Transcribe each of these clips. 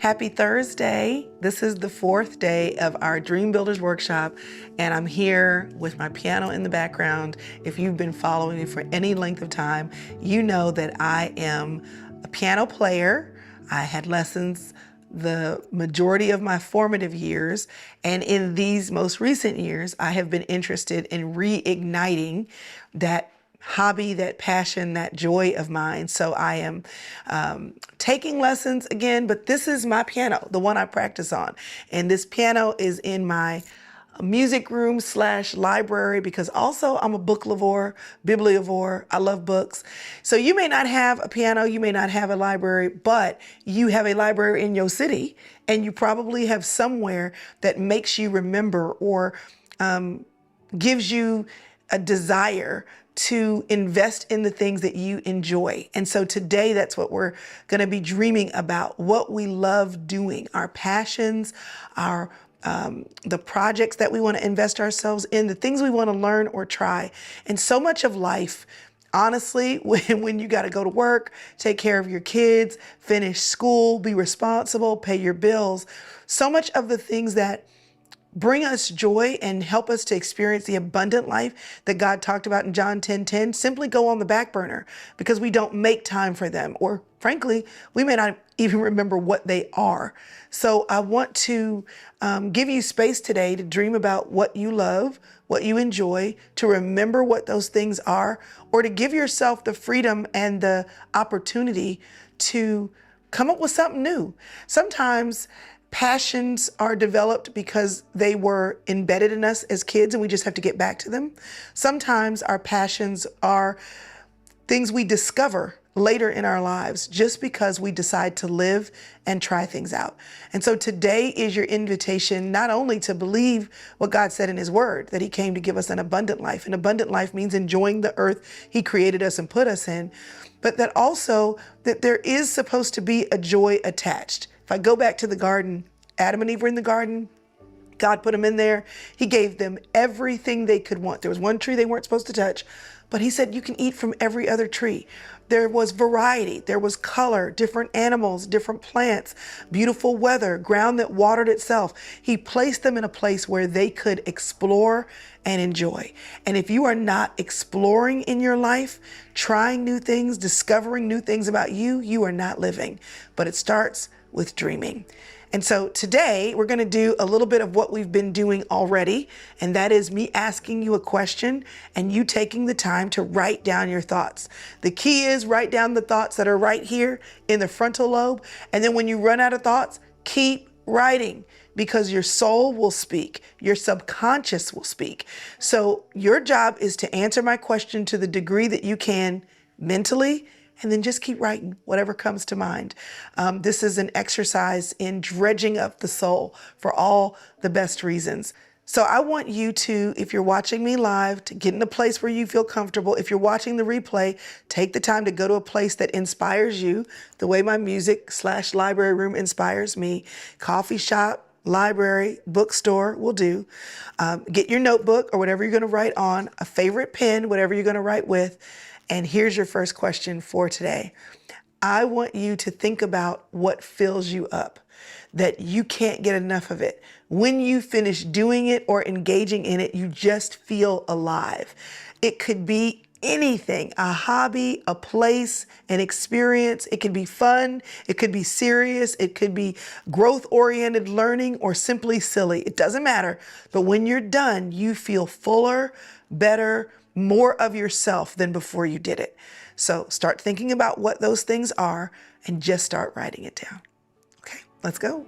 Happy Thursday. This is the fourth day of our Dream Builders Workshop, and I'm here with my piano in the background. If you've been following me for any length of time, you know that I am a piano player. I had lessons the majority of my formative years, and in these most recent years, I have been interested in reigniting that hobby, that passion, that joy of mine. So I am taking lessons again, but this is my piano, the one I practice on. And this piano is in my music room / library because also I'm a booklovore, bibliovore. I love books. So you may not have a piano, you may not have a library, but you have a library in your city, and you probably have somewhere that makes you remember or gives you a desire to invest in the things that you enjoy. And so today, that's what we're going to be dreaming about, what we love doing, our passions, our the projects that we want to invest ourselves in, the things we want to learn or try. And so much of life, honestly, when you got to go to work, take care of your kids, finish school, be responsible, pay your bills, so much of the things that bring us joy and help us to experience the abundant life that God talked about in John 10:10 simply go on the back burner because we don't make time for them, or frankly, we may not even remember what they are. So I want to give you space today to dream about what you love, what you enjoy, to remember what those things are, or to give yourself the freedom and the opportunity to come up with something new. Sometimes passions are developed because they were embedded in us as kids and we just have to get back to them. Sometimes our passions are things we discover later in our lives just because we decide to live and try things out. And so today is your invitation not only to believe what God said in His Word, that He came to give us an abundant life. An abundant life means enjoying the earth He created us and put us in, but that also that there is supposed to be a joy attached. If I go back to the garden, Adam and Eve were in the garden. God put them in there. He gave them everything they could want. There was one tree they weren't supposed to touch, but He said, you can eat from every other tree. There was variety. There was color, different animals, different plants, beautiful weather, ground that watered itself. He placed them in a place where they could explore and enjoy. And if you are not exploring in your life, trying new things, discovering new things about you, you are not living. But it starts with dreaming. And so today we're going to do a little bit of what we've been doing already, and that is me asking you a question and you taking the time to write down your thoughts. The key is write down the thoughts that are right here in the frontal lobe, and then when you run out of thoughts, keep writing, because your soul will speak, your subconscious will speak. So your job is to answer my question to the degree that you can mentally, and then just keep writing whatever comes to mind. This is an exercise in dredging up the soul for all the best reasons. So I want you to, if you're watching me live, to get in a place where you feel comfortable. If you're watching the replay, take the time to go to a place that inspires you, the way my music / library room inspires me. Coffee shop, library, bookstore will do. Get your notebook or whatever you're going to write on, a favorite pen, whatever you're going to write with. And here's your first question for today. I want you to think about what fills you up, that you can't get enough of it. When you finish doing it or engaging in it, you just feel alive. It could be anything, a hobby, a place, an experience. It could be fun. It could be serious. It could be growth-oriented learning or simply silly. It doesn't matter. But when you're done, you feel fuller, better, more of yourself than before you did it. So start thinking about what those things are and just start writing it down. Okay, let's go.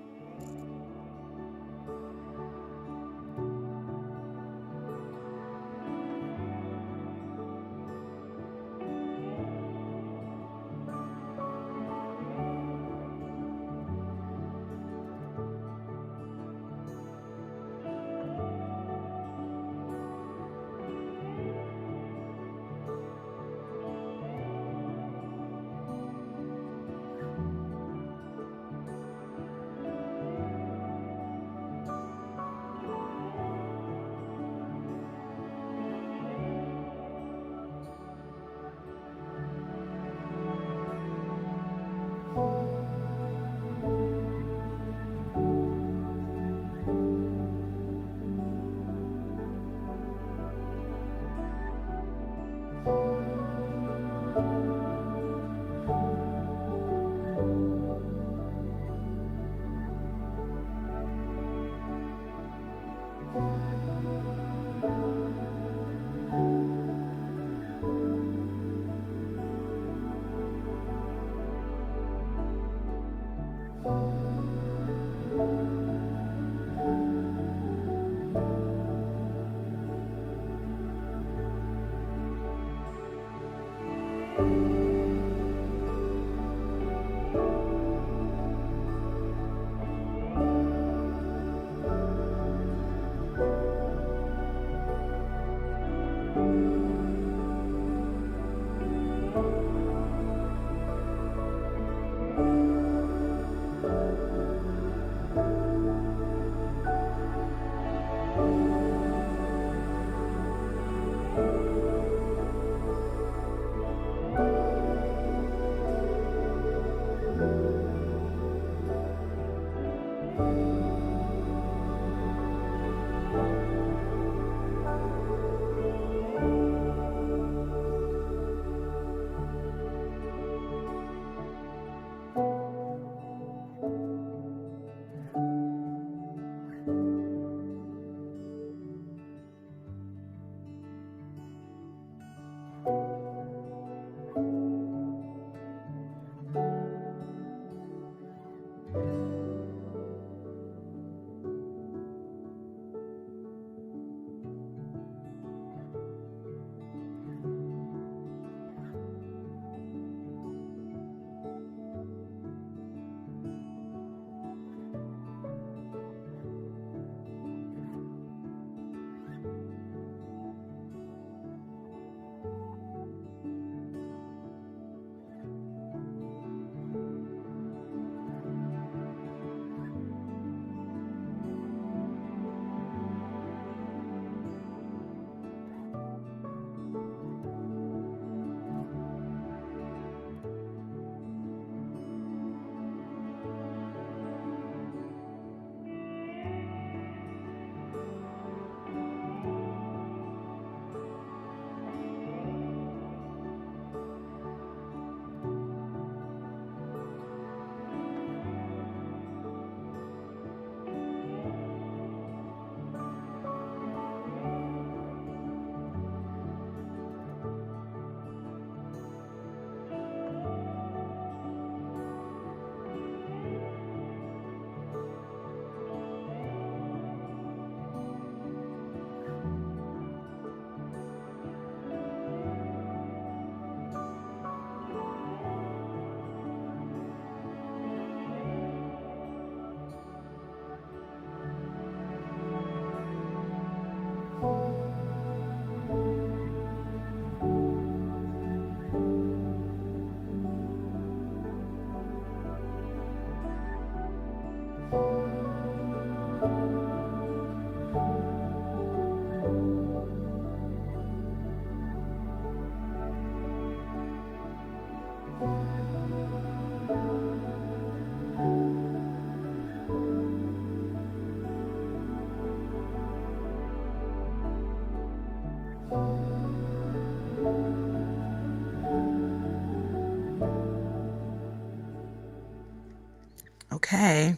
Okay,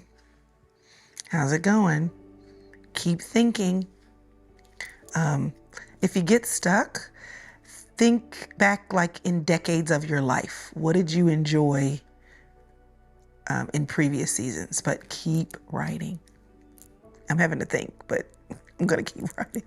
how's it going? Keep thinking. If you get stuck, think back like in decades of your life. What did you enjoy in previous seasons? But keep writing. I'm having to think, but I'm going to keep writing.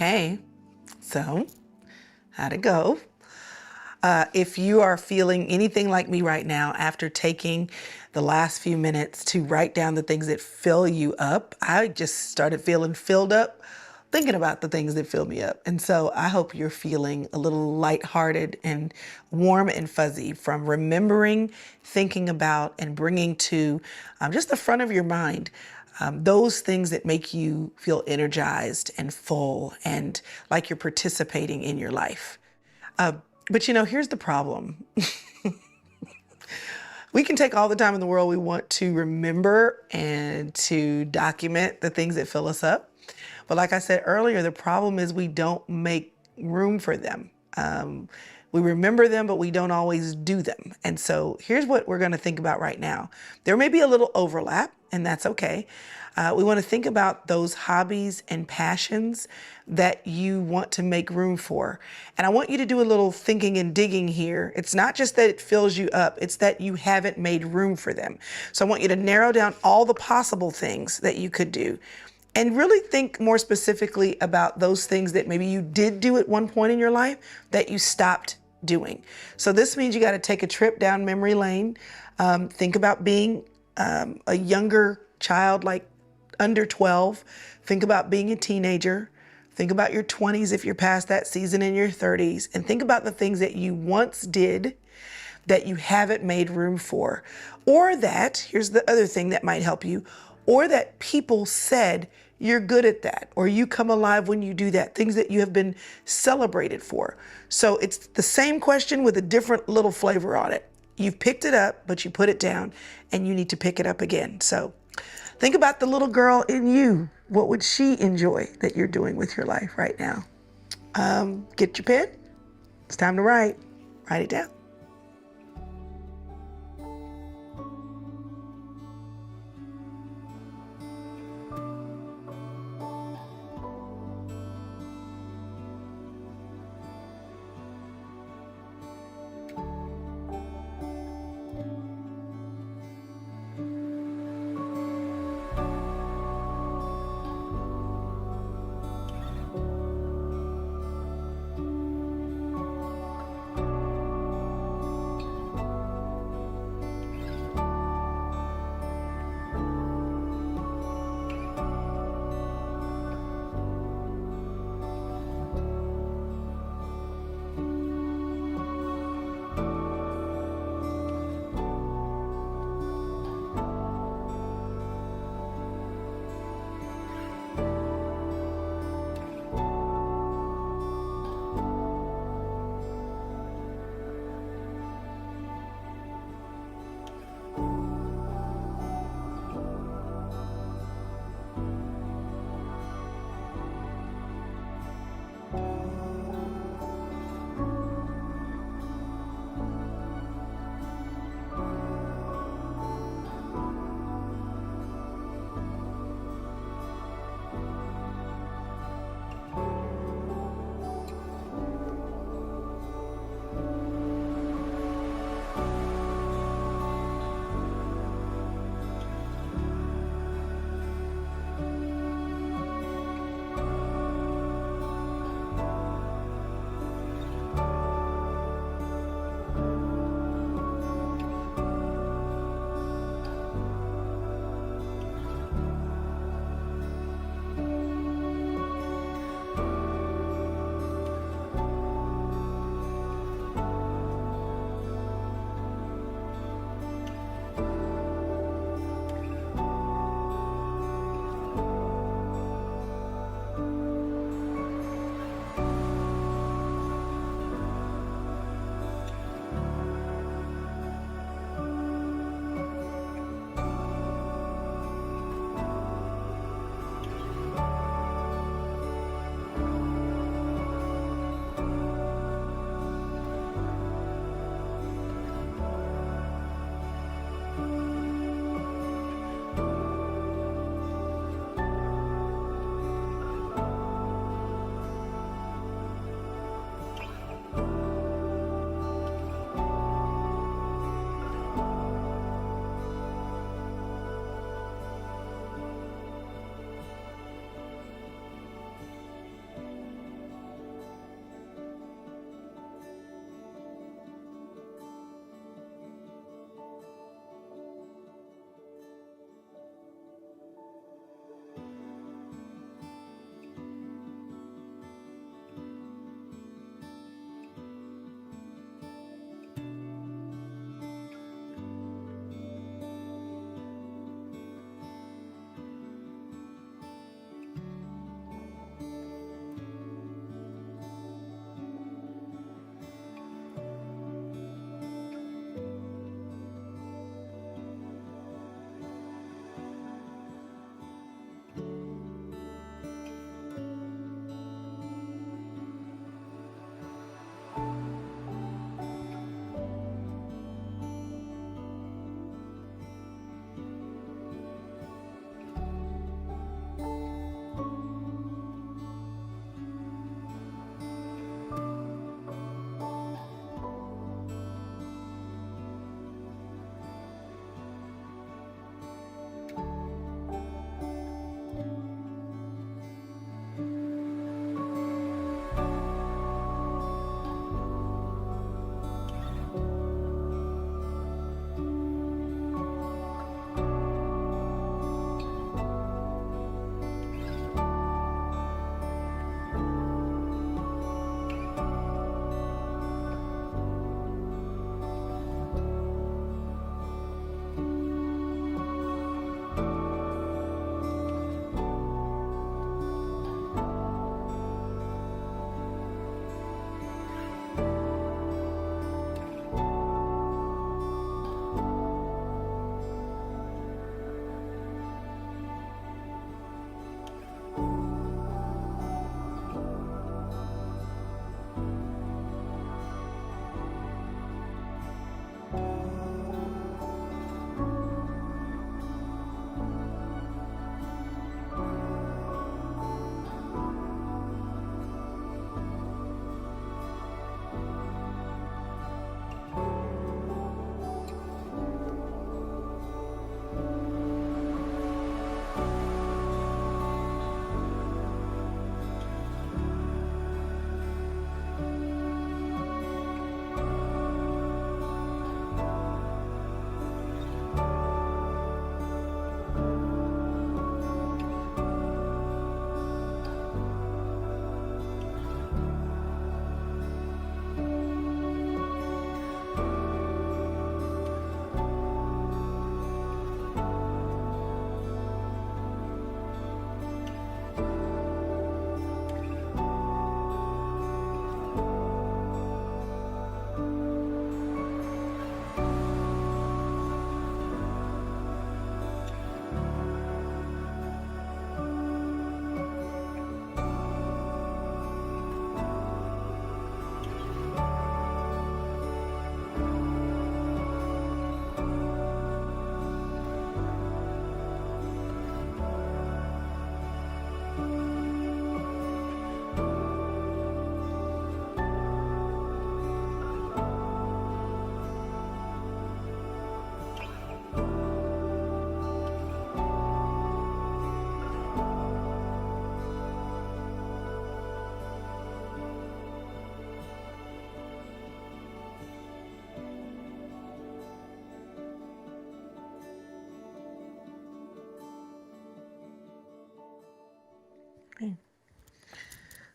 Okay, so how'd it go? If you are feeling anything like me right now, after taking the last few minutes to write down the things that fill you up, I just started feeling filled up thinking about the things that fill me up. And so I hope you're feeling a little lighthearted and warm and fuzzy from remembering, thinking about, and bringing to just the front of your mind those things that make you feel energized and full and like you're participating in your life. But here's the problem. We can take all the time in the world we want to remember and to document the things that fill us up. But like I said earlier, the problem is we don't make room for them. We remember them, but we don't always do them. And so here's what we're going to think about right now. There may be a little overlap, and that's okay. We want to think about those hobbies and passions that you want to make room for. And I want you to do a little thinking and digging here. It's not just that it fills you up, it's that you haven't made room for them. So I want you to narrow down all the possible things that you could do. And really think more specifically about those things that maybe you did do at one point in your life that you stopped doing. So this means you got to take a trip down memory lane. Think about being a younger child, like under 12. Think about being a teenager. Think about your 20s if you're past that season, in your 30s. And think about the things that you once did that you haven't made room for. Or that, here's the other thing that might help you, or that people said you're good at that, or you come alive when you do that, things that you have been celebrated for. So it's the same question with a different little flavor on it. You've picked it up, but you put it down, and you need to pick it up again. So think about the little girl in you. What would she enjoy that you're doing with your life right now? Get your pen. It's time to write. Write it down.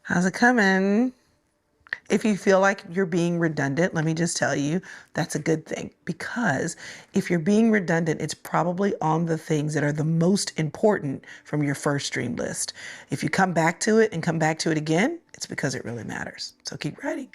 How's it coming? If you feel like you're being redundant, let me just tell you, that's a good thing, because if you're being redundant, it's probably on the things that are the most important from your first dream list. If you come back to it and come back to it again, it's because it really matters. So keep writing.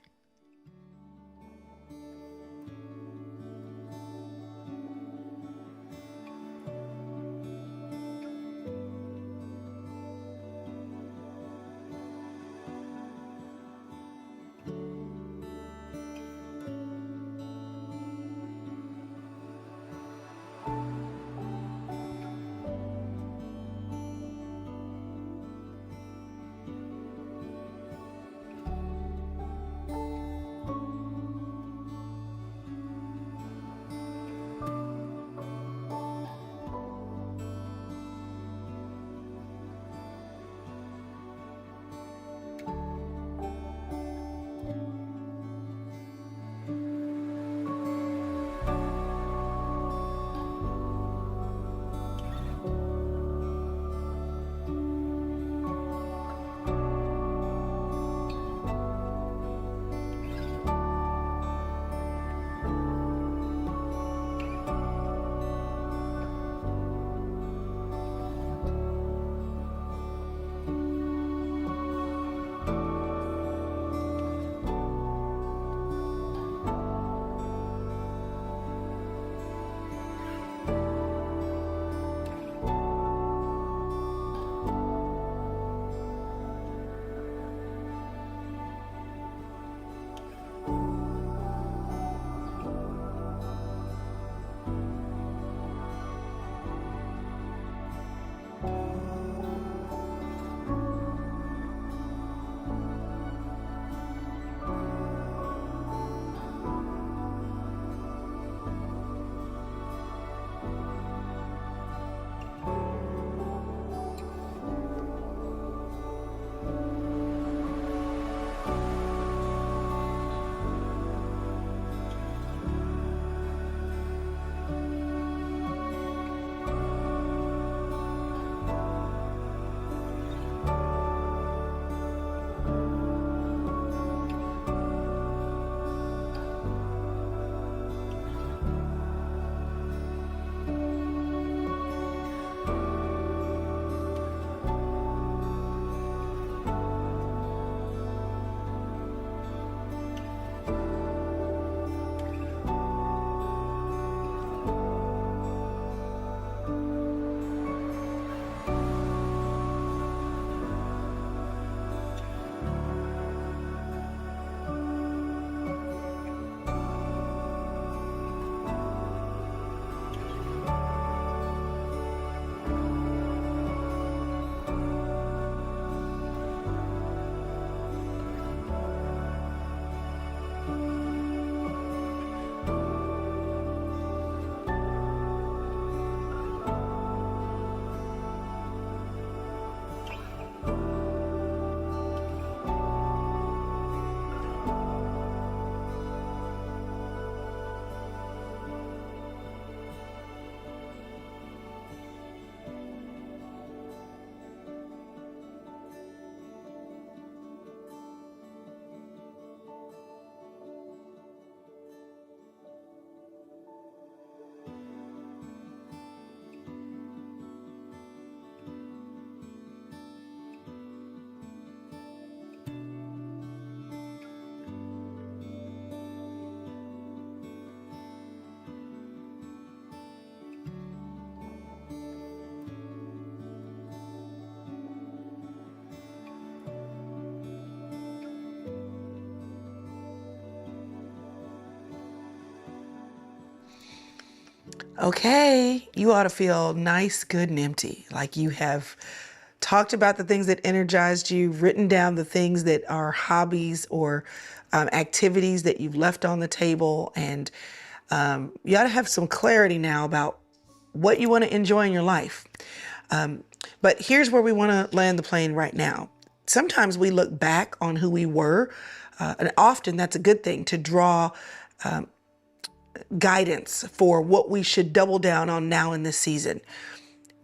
Okay, you ought to feel nice, good, and empty. Like you have talked about the things that energized you, written down the things that are hobbies or activities that you've left on the table. And you ought to have some clarity now about what you want to enjoy in your life. But here's where we want to land the plane right now. Sometimes we look back on who we were, and often that's a good thing to draw guidance for what we should double down on now in this season.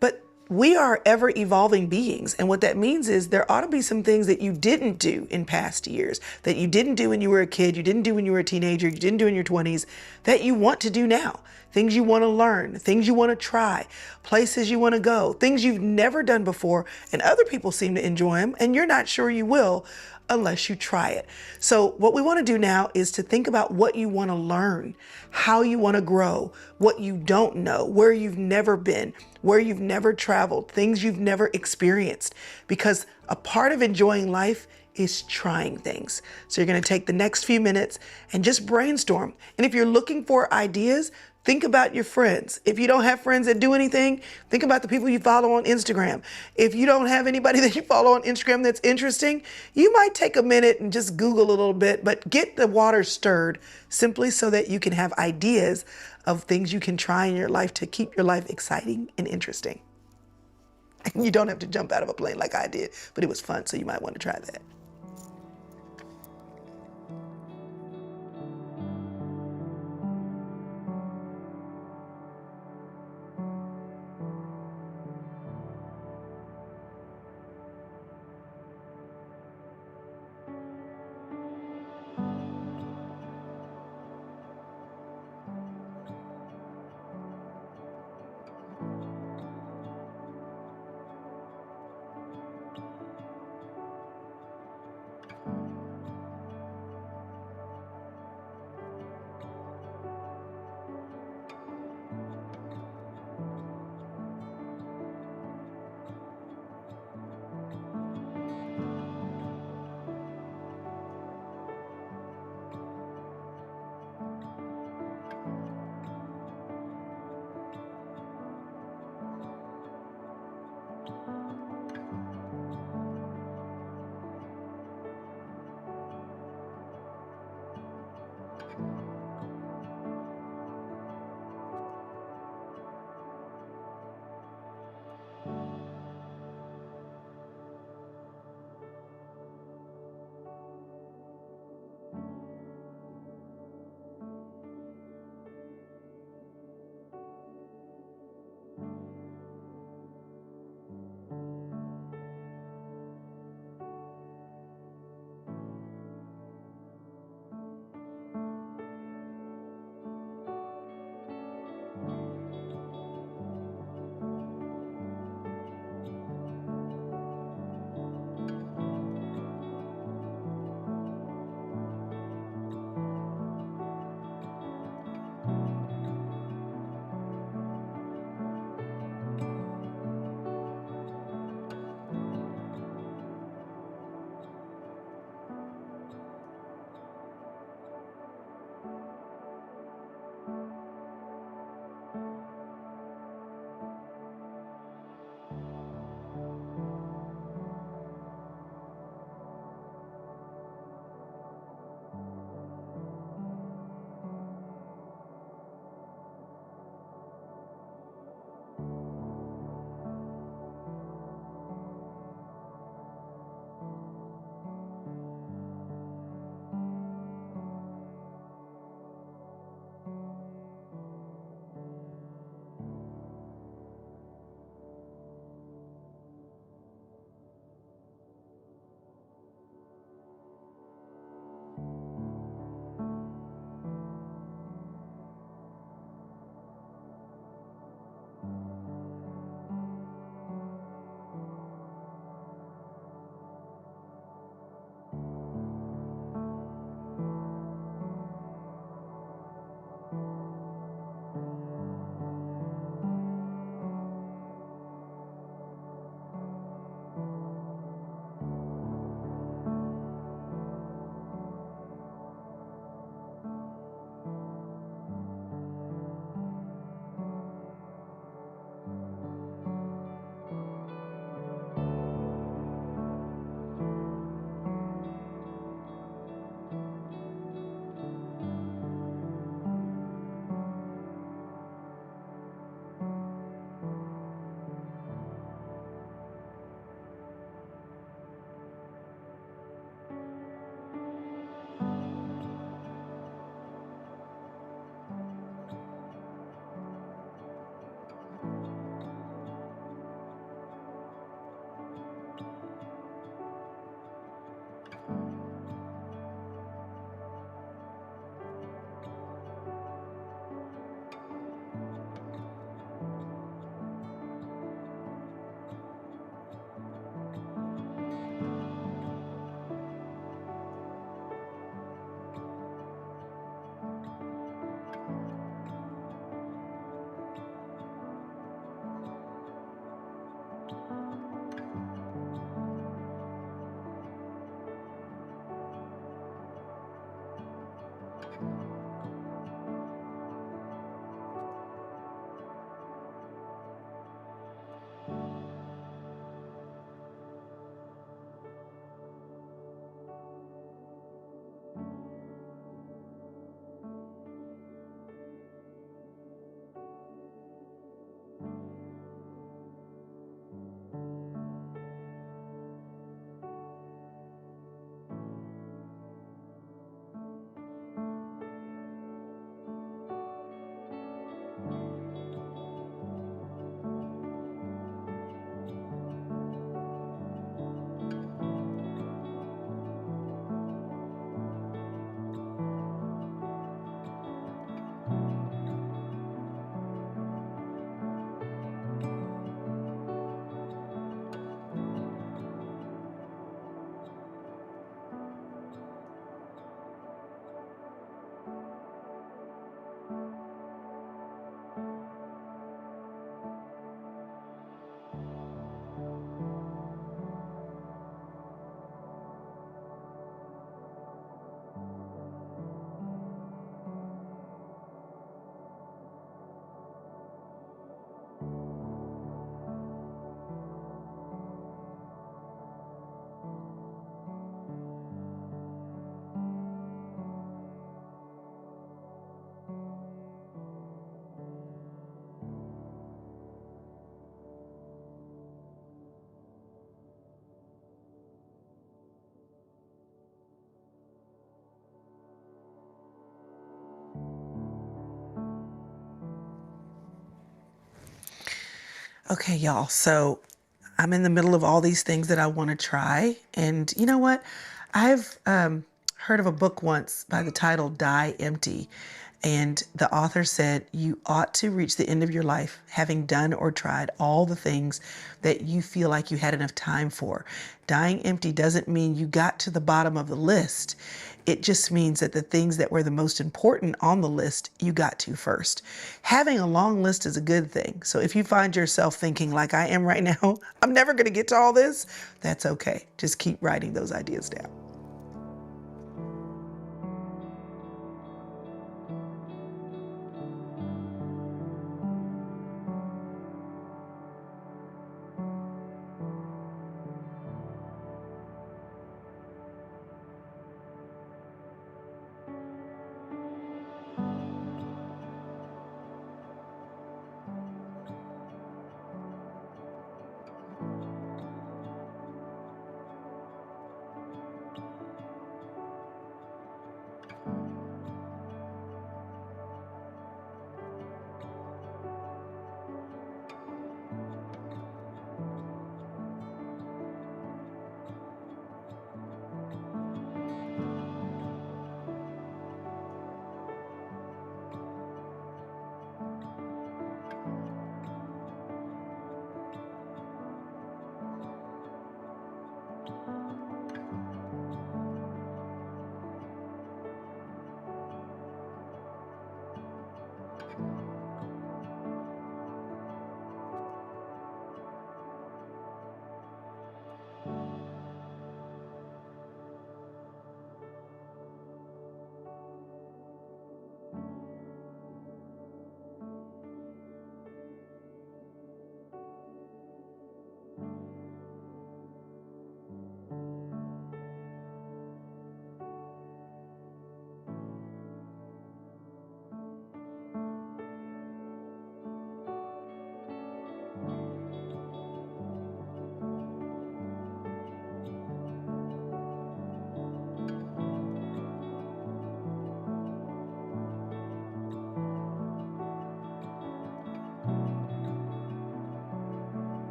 But we are ever evolving beings. And what that means is there ought to be some things that you didn't do in past years, that you didn't do when you were a kid, you didn't do when you were a teenager, you didn't do in your 20s, that you want to do now. Things you want to learn, things you want to try, places you want to go, things you've never done before, and other people seem to enjoy them, and you're not sure you will unless you try it. So what we want to do now is to think about what you want to learn, how you want to grow, what you don't know, where you've never been, where you've never traveled, things you've never experienced. Because a part of enjoying life is trying things. So you're going to take the next few minutes and just brainstorm. And if you're looking for ideas, think about your friends. If you don't have friends that do anything, think about the people you follow on Instagram. If you don't have anybody that you follow on Instagram that's interesting, you might take a minute and just Google a little bit, but get the water stirred simply so that you can have ideas of things you can try in your life to keep your life exciting and interesting. You don't have to jump out of a plane like I did, but it was fun, so you might want to try that. Okay, y'all. So I'm in the middle of all these things that I want to try. And you know what? I've heard of a book once by the title Die Empty. And the author said you ought to reach the end of your life having done or tried all the things that you feel like you had enough time for. Dying empty doesn't mean you got to the bottom of the list. It just means that the things that were the most important on the list, you got to first. Having a long list is a good thing. So if you find yourself thinking like I am right now, I'm never going to get to all this, that's okay. Just keep writing those ideas down.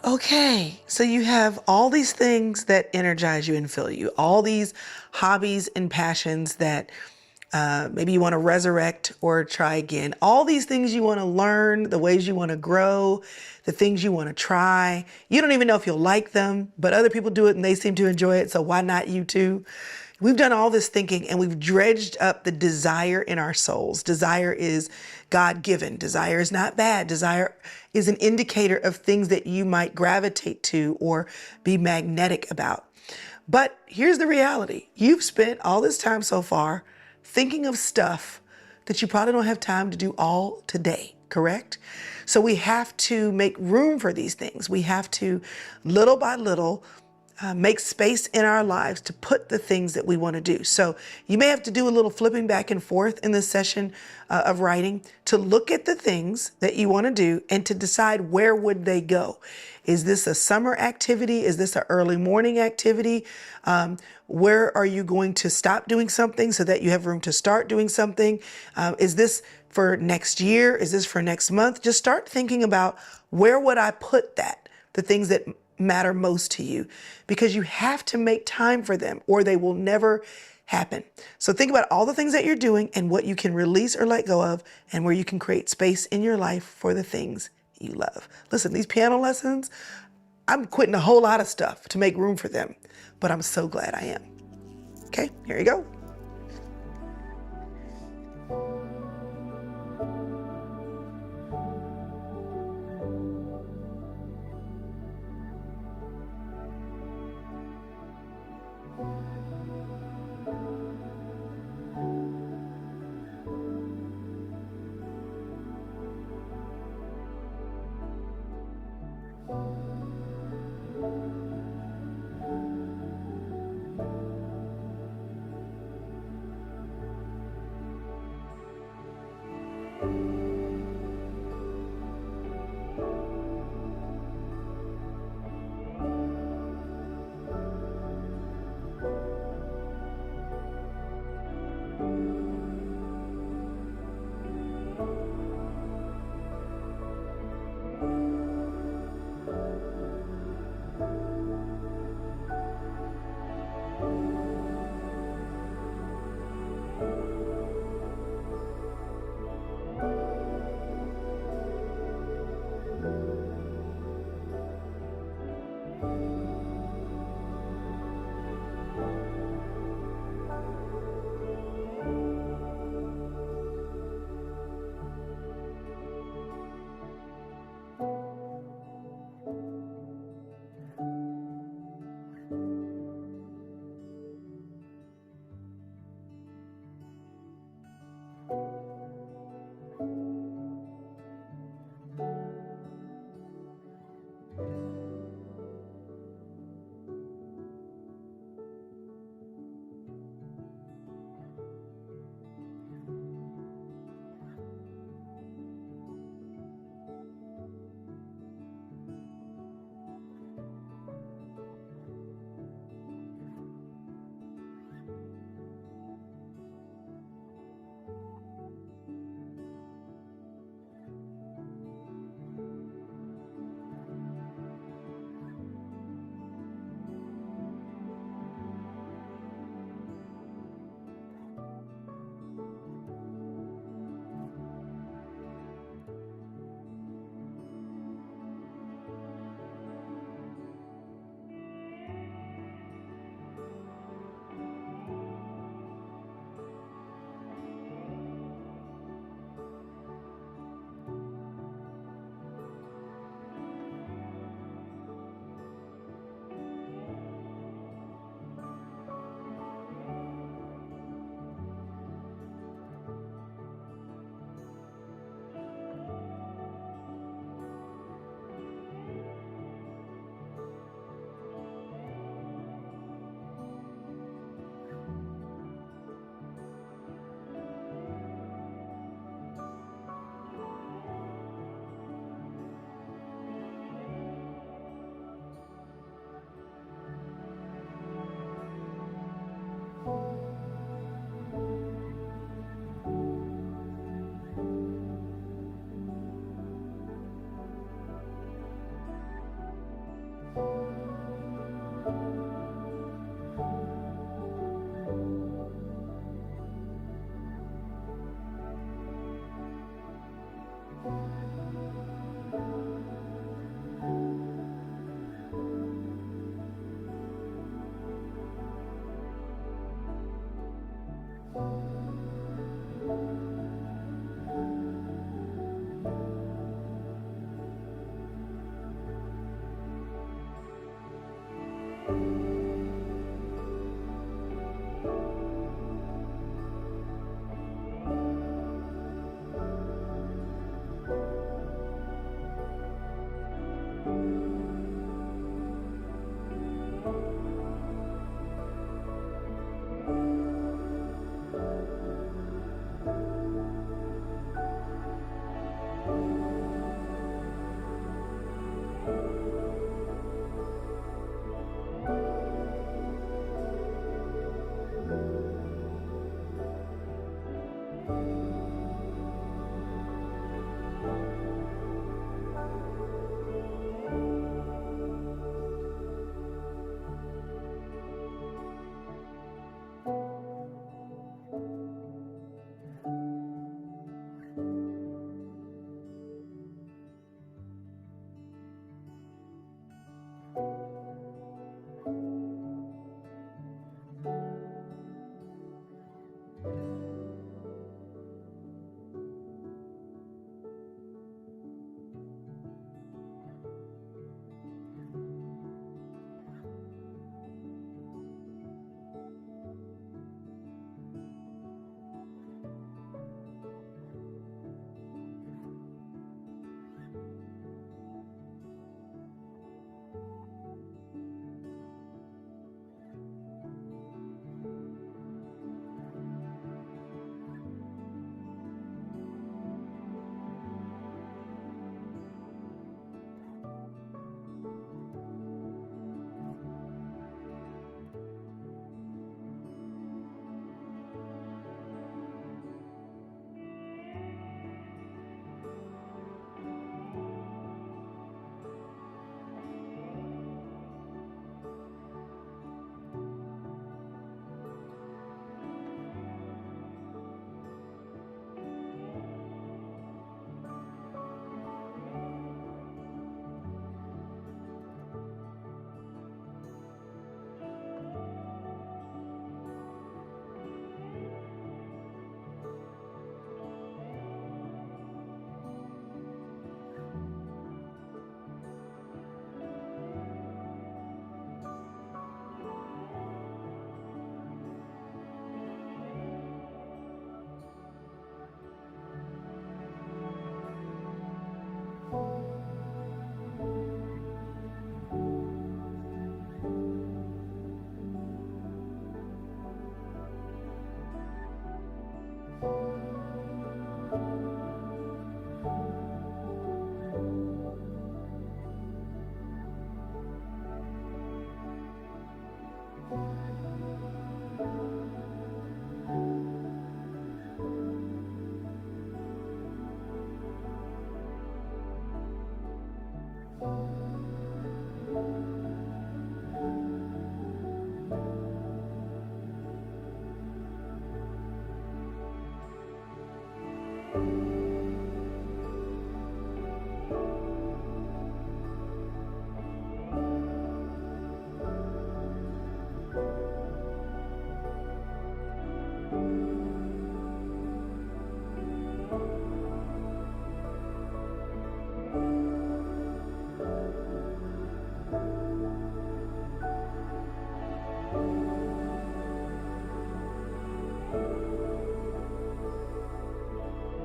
Okay, so you have all these things that energize you and fill you, all these hobbies and passions that maybe you want to resurrect or try again. All these things you want to learn, the ways you want to grow, the things you want to try. You don't even know if you'll like them, but other people do it and they seem to enjoy it, so why not you too? We've done all this thinking and we've dredged up the desire in our souls. Desire is God-given. Desire is not bad. Desire is an indicator of things that you might gravitate to or be magnetic about. But here's the reality. You've spent all this time so far thinking of stuff that you probably don't have time to do all today, correct? So we have to make room for these things. We have to, little by little, make space in our lives to put the things that we want to do. So you may have to do a little flipping back and forth in this session of writing to look at the things that you want to do and to decide where would they go. Is this a summer activity? Is this an early morning activity? Where are you going to stop doing something so that you have room to start doing something? Is this for next year? Is this for next month? Just start thinking about where would I put that, the things that matter most to you, because you have to make time for them or they will never happen. So think about all the things that you're doing and what you can release or let go of and where you can create space in your life for the things you love. Listen, these piano lessons, I'm quitting a whole lot of stuff to make room for them, but I'm so glad I am. Okay, here you go.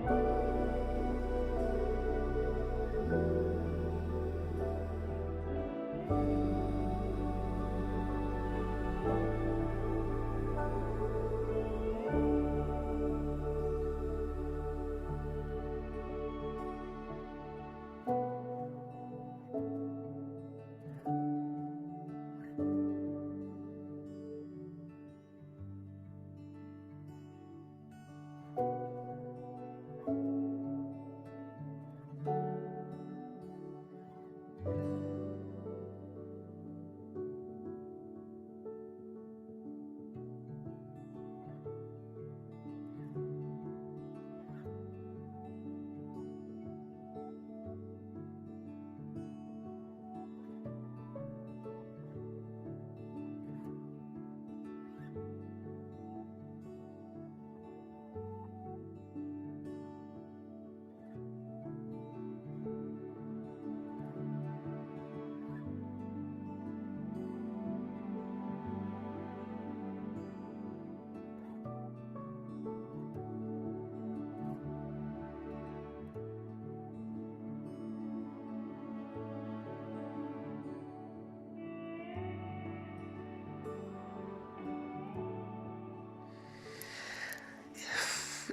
you.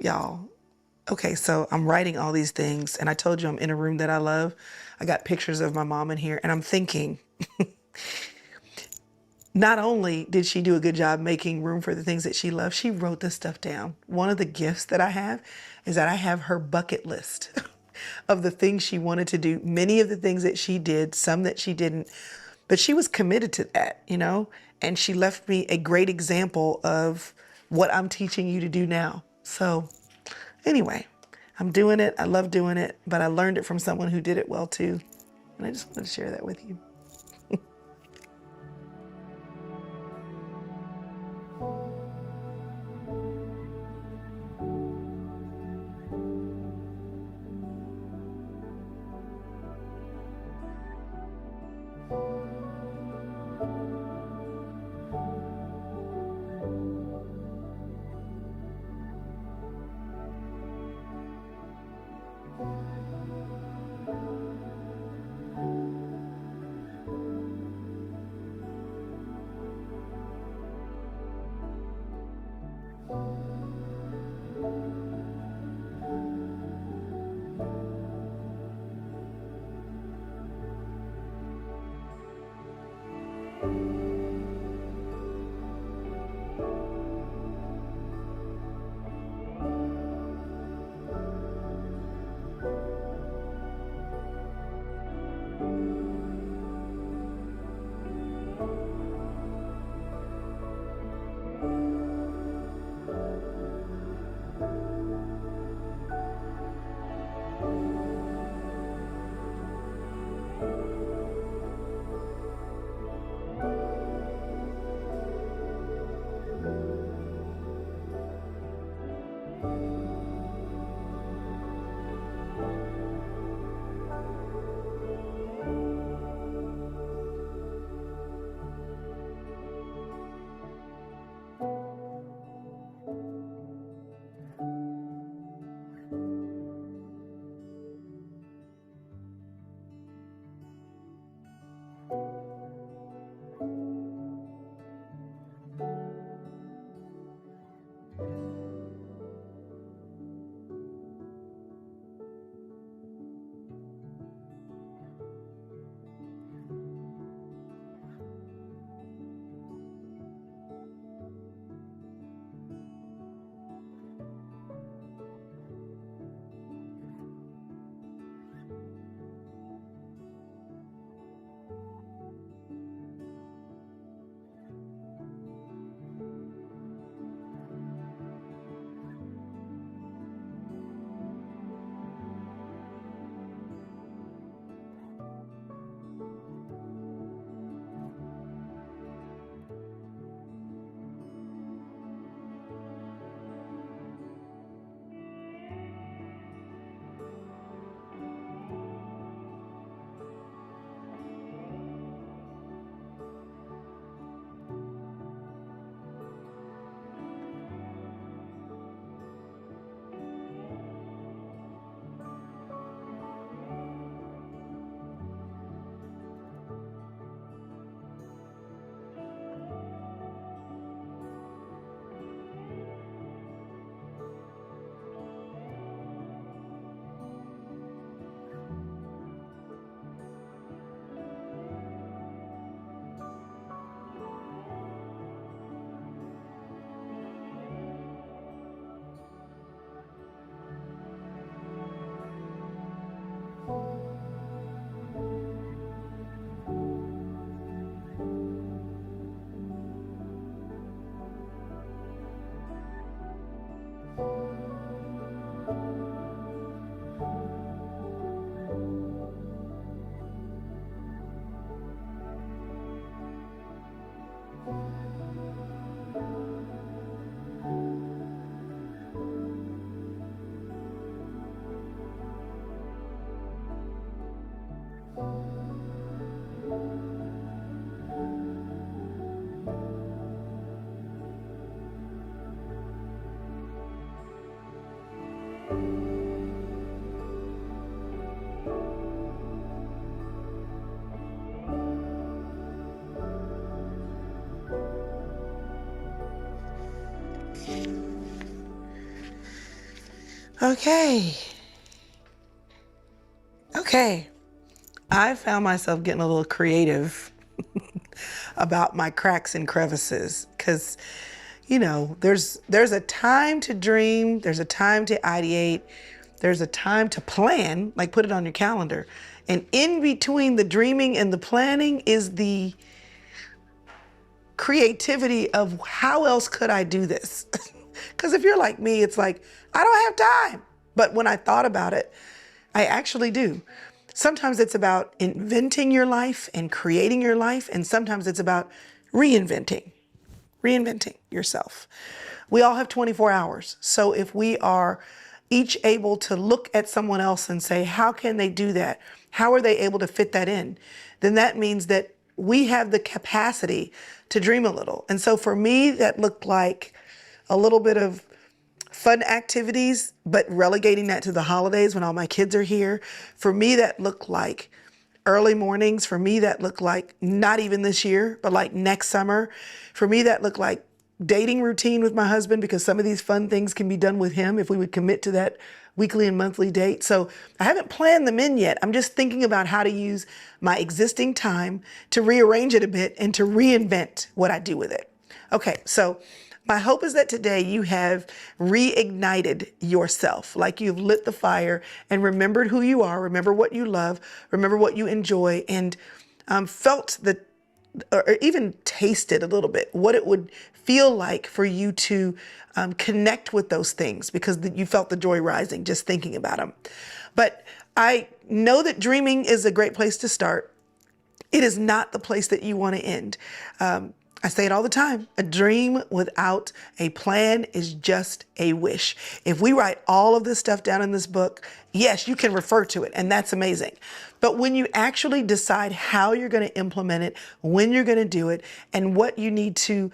y'all. Okay, so I'm writing all these things, and I told you I'm in a room that I love. I got pictures of my mom in here, and I'm thinking, not only did she do a good job making room for the things that she loves, she wrote this stuff down. One of the gifts that I have is that I have her bucket list of the things she wanted to do, many of the things that she did, some that she didn't, but she was committed to that, you know, and she left me a great example of what I'm teaching you to do now. So anyway, I'm doing it. I love doing it, but I learned it from someone who did it well too. And I just wanted to share that with you. Okay. Okay. I found myself getting a little creative about my cracks and crevices because, there's a time to dream, there's a time to ideate, there's a time to plan, like put it on your calendar. And in between the dreaming and the planning is the creativity of how else could I do this? Because if you're like me, it's like, I don't have time. But when I thought about it, I actually do. Sometimes it's about inventing your life and creating your life, and sometimes it's about reinventing yourself. We all have 24 hours. So if we are each able to look at someone else and say, how can they do that? How are they able to fit that in? Then that means that we have the capacity to dream a little. And so for me, that looked like a little bit of fun activities, but relegating that to the holidays when all my kids are here. For me, that looked like early mornings. For me, that looked like not even this year, but like next summer. For me, that looked like dating routine with my husband, because some of these fun things can be done with him if we would commit to that weekly and monthly date. So I haven't planned them in yet. I'm just thinking about how to use my existing time to rearrange it a bit and to reinvent what I do with it. Okay, so my hope is that today you have reignited yourself, like you've lit the fire and remembered who you are, remember what you love, remember what you enjoy, and felt or even tasted a little bit what it would feel like for you to connect with those things, because you felt the joy rising just thinking about them. But I know that dreaming is a great place to start. It is not the place that you want to end. I say it all the time. A dream without a plan is just a wish. If we write all of this stuff down in this book, yes, you can refer to it, and that's amazing. But when you actually decide how you're going to implement it, when you're going to do it, and what you need to,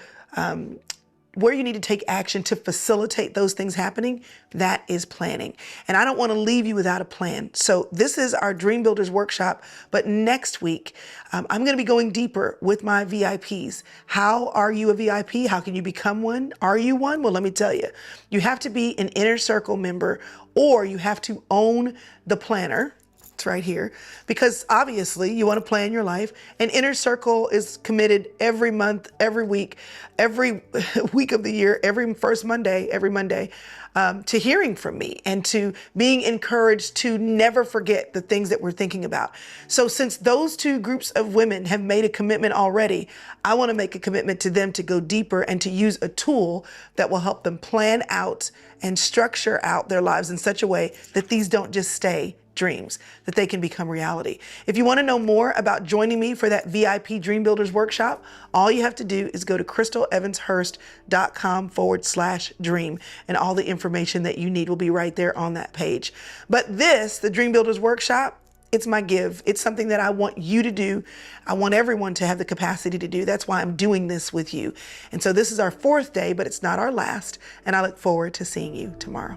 where you need to take action to facilitate those things happening, that is planning. And I don't want to leave you without a plan. So this is our Dream Builders Workshop, but next week, I'm going to be going deeper with my VIPs. How are you a VIP? How can you become one? Are you one? Well, let me tell you, you have to be an Inner Circle member, or you have to own the planner. It's right here, because obviously you want to plan your life, and Inner Circle is committed every month, every week of the year, every first Monday, to hearing from me and to being encouraged to never forget the things that we're thinking about. So since those two groups of women have made a commitment already, I want to make a commitment to them to go deeper and to use a tool that will help them plan out and structure out their lives in such a way that these don't just stay dreams, that they can become reality. If you want to know more about joining me for that VIP Dream Builders Workshop, all you have to do is go to crystalevanshurst.com/dream, and all the information that you need will be right there on that page. But the Dream Builders Workshop, it's my give. It's something that I want you to do. I want everyone to have the capacity to do. That's why I'm doing this with you. And so this is our 4th day, but it's not our last. And I look forward to seeing you tomorrow.